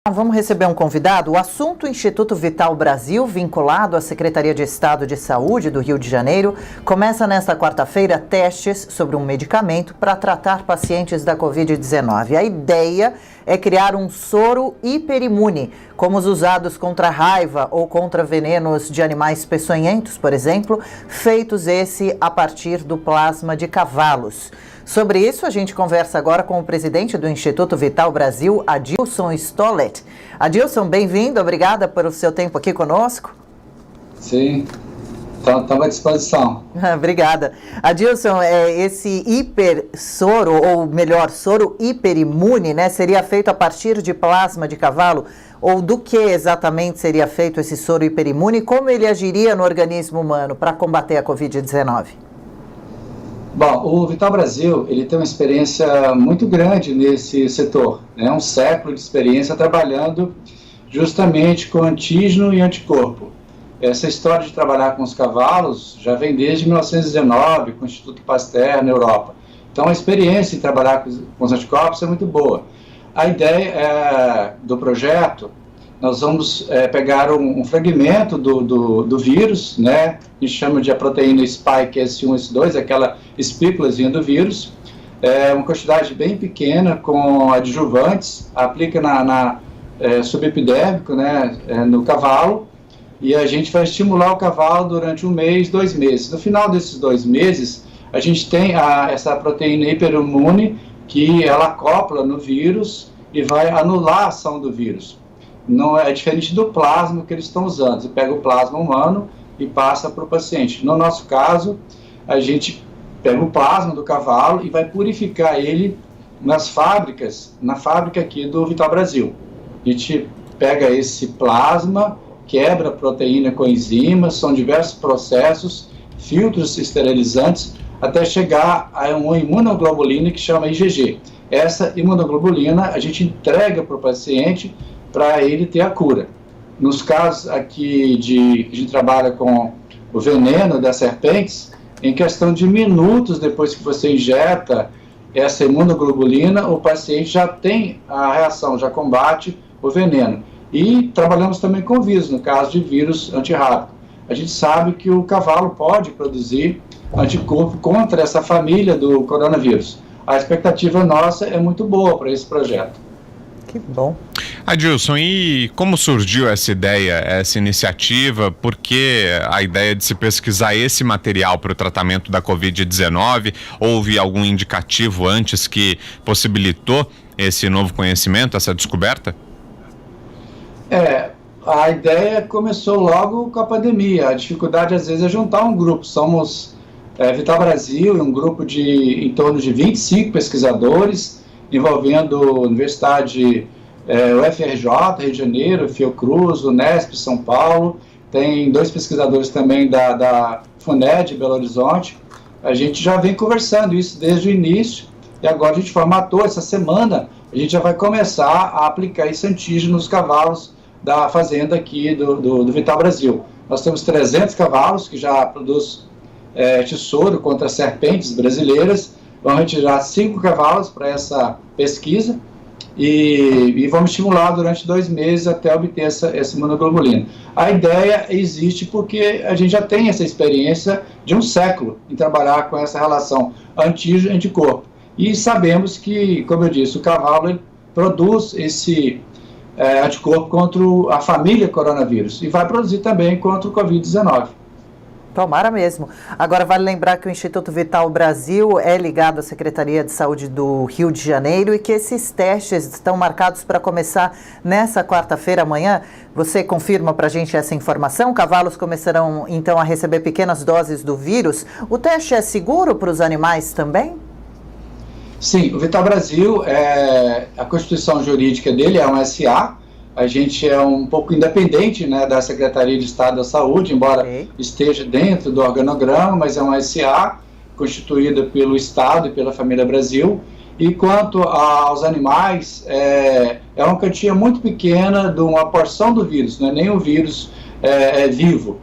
Vamos receber um convidado. O assunto Instituto Vital Brasil, vinculado à Secretaria de Estado de Saúde do Rio de Janeiro, começa nesta quarta-feira testes sobre um medicamento para tratar pacientes da Covid-19. A ideia é criar um soro hiperimune, como os usados contra a raiva ou contra venenos de animais peçonhentos, por exemplo, feitos a partir do plasma de cavalos. Sobre isso, a gente conversa agora com o presidente do Instituto Vital Brasil, Adilson Stollet. Adilson, bem-vindo, obrigada pelo seu tempo aqui conosco. Sim, estamos à disposição. Obrigada. Adilson, esse hipersoro, ou melhor, soro hiperimune, né, seria feito a partir de plasma de cavalo? Ou do que exatamente seria feito esse soro hiperimune e como ele agiria no organismo humano para combater a Covid-19? Bom, o Vital Brasil, ele tem uma experiência muito grande nesse setor, né? Um século de experiência trabalhando justamente com antígeno e anticorpo. Essa história de trabalhar com os cavalos já vem desde 1919, com o Instituto Pasteur na Europa. Então, a experiência em trabalhar com os anticorpos é muito boa. A ideia do projeto, nós vamos pegar um fragmento do vírus, né? A gente chama de a proteína spike S1, S2, aquela espículazinha do vírus, uma quantidade bem pequena com adjuvantes, aplica na subepidérmico, né, no cavalo, e a gente vai estimular o cavalo durante 1 mês, 2 meses. No final desses 2 meses, a gente tem essa proteína hiperimune que ela acopla no vírus e vai anular a ação do vírus. Não é diferente do plasma que eles estão usando. Você pega o plasma humano e passa para o paciente. No nosso caso, a gente pega o plasma do cavalo e vai purificar ele nas fábricas, na fábrica aqui do Vital Brasil. A gente pega esse plasma, quebra a proteína com enzimas, são diversos processos, filtros esterilizantes, até chegar a uma imunoglobulina que chama IgG. Essa imunoglobulina a gente entrega para o paciente para ele ter a cura. Nos casos aqui que a gente trabalha com o veneno das serpentes, em questão de minutos depois que você injeta essa imunoglobulina, o paciente já tem a reação, já combate o veneno. E trabalhamos também com vírus, no caso de vírus antirrábico. A gente sabe que o cavalo pode produzir anticorpo contra essa família do coronavírus. A expectativa nossa é muito boa para esse projeto. Que bom. Adilson, e como surgiu essa ideia, essa iniciativa? Por que a ideia de se pesquisar esse material para o tratamento da Covid-19? Houve algum indicativo antes que possibilitou esse novo conhecimento, essa descoberta? A ideia começou logo com a pandemia. A dificuldade, às vezes, é juntar um grupo. Somos Vital Brasil, um grupo de em torno de 25 pesquisadores, envolvendo Universidade, o FRJ, Rio de Janeiro, Fiocruz, Unesp, São Paulo, tem 2 pesquisadores também da FUNED, Belo Horizonte. A gente já vem conversando isso desde o início, e agora a gente formatou essa semana, a gente já vai começar a aplicar esse antígeno nos cavalos da fazenda aqui do Vital Brasil. Nós temos 300 cavalos que já produz esse soro contra serpentes brasileiras. Vamos retirar 5 cavalos para essa pesquisa e vamos estimular durante 2 meses até obter essa imunoglobulina. A ideia existe porque a gente já tem essa experiência de 1 século em trabalhar com essa relação antígeno e anticorpo. E sabemos que, como eu disse, o cavalo ele produz esse anticorpo contra a família coronavírus e vai produzir também contra o Covid-19. Tomara mesmo. Agora, vale lembrar que o Instituto Vital Brasil é ligado à Secretaria de Saúde do Rio de Janeiro e que esses testes estão marcados para começar nessa quarta-feira, amanhã. Você confirma para a gente essa informação? Cavalos começarão, então, a receber pequenas doses do vírus. O teste é seguro para os animais também? Sim, o Vital Brasil, a constituição jurídica dele é um SA. A gente é um pouco independente, né, da Secretaria de Estado da Saúde, embora esteja dentro do organograma, mas é uma SA constituída pelo Estado e pela família Brasil. E quanto aos animais, é uma quantia muito pequena de uma porção do vírus, não é nem o vírus vivo.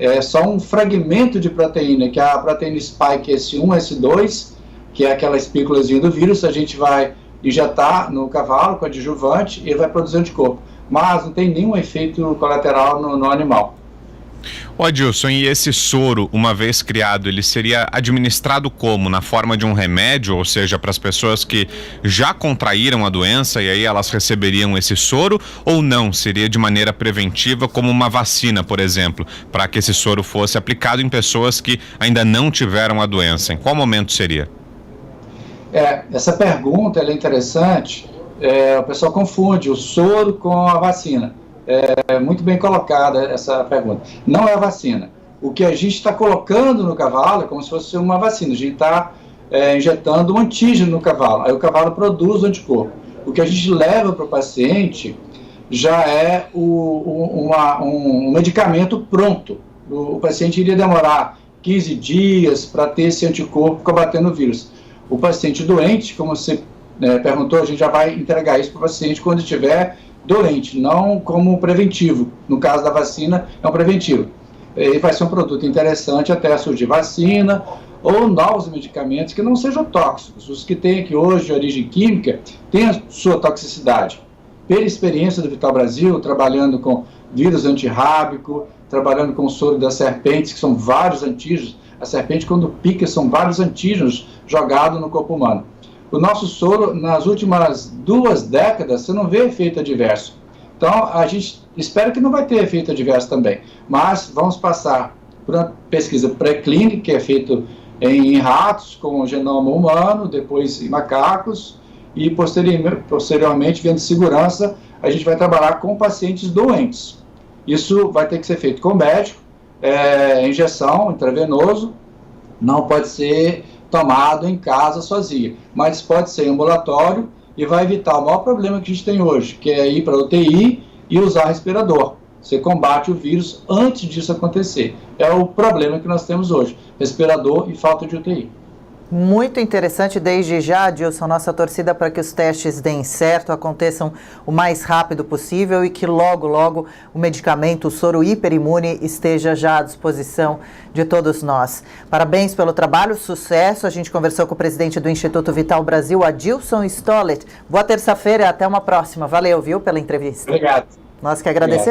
É só um fragmento de proteína, que é a proteína spike S1, S2, que é aquela espículazinha do vírus. A gente vai injetar no cavalo com adjuvante e ele vai produzir anticorpo. Mas não tem nenhum efeito colateral no animal. Ô Adilson, e esse soro, uma vez criado, ele seria administrado como? Na forma de um remédio, ou seja, para as pessoas que já contraíram a doença e aí elas receberiam esse soro, ou não? Seria de maneira preventiva, como uma vacina, por exemplo, para que esse soro fosse aplicado em pessoas que ainda não tiveram a doença? Em qual momento seria? Essa pergunta é interessante. O pessoal confunde o soro com a vacina. É muito bem colocada essa pergunta. Não é a vacina. O que a gente está colocando no cavalo é como se fosse uma vacina. A gente está injetando um antígeno no cavalo. Aí o cavalo produz o anticorpo. O que a gente leva para o paciente já é um medicamento pronto. O paciente iria demorar 15 dias para ter esse anticorpo combatendo o vírus. O paciente doente, como você perguntou, a gente já vai entregar isso para o paciente quando estiver doente, não como preventivo. No caso da vacina, é um preventivo. E vai ser um produto interessante até surgir vacina ou novos medicamentos que não sejam tóxicos. Os que tem aqui hoje de origem química têm a sua toxicidade. Pela experiência do Vital Brasil, trabalhando com vírus antirrábico, trabalhando com o soro das serpentes, que são vários antígenos. A serpente, quando pica, são vários antígenos jogados no corpo humano. O nosso soro, nas últimas 2 décadas, você não vê efeito adverso. Então, a gente espera que não vai ter efeito adverso também. Mas vamos passar por uma pesquisa pré-clínica, que é feita em ratos, com o genoma humano, depois em macacos, e posteriormente, vendo segurança, a gente vai trabalhar com pacientes doentes. Isso vai ter que ser feito com o médico, injeção intravenoso, não pode ser tomado em casa sozinho, mas pode ser em ambulatório e vai evitar o maior problema que a gente tem hoje, que é ir para a UTI e usar respirador. Você combate o vírus antes disso acontecer. É o problema que nós temos hoje, respirador e falta de UTI. Muito interessante. Desde já, Adilson, nossa torcida para que os testes deem certo, aconteçam o mais rápido possível e que logo, logo o medicamento, o soro hiperimune, esteja já à disposição de todos nós. Parabéns pelo trabalho, sucesso. A gente conversou com o presidente do Instituto Vital Brasil, Adilson Stollet. Boa terça-feira e até uma próxima. Valeu, viu, pela entrevista. Obrigado. Nós que agradecemos.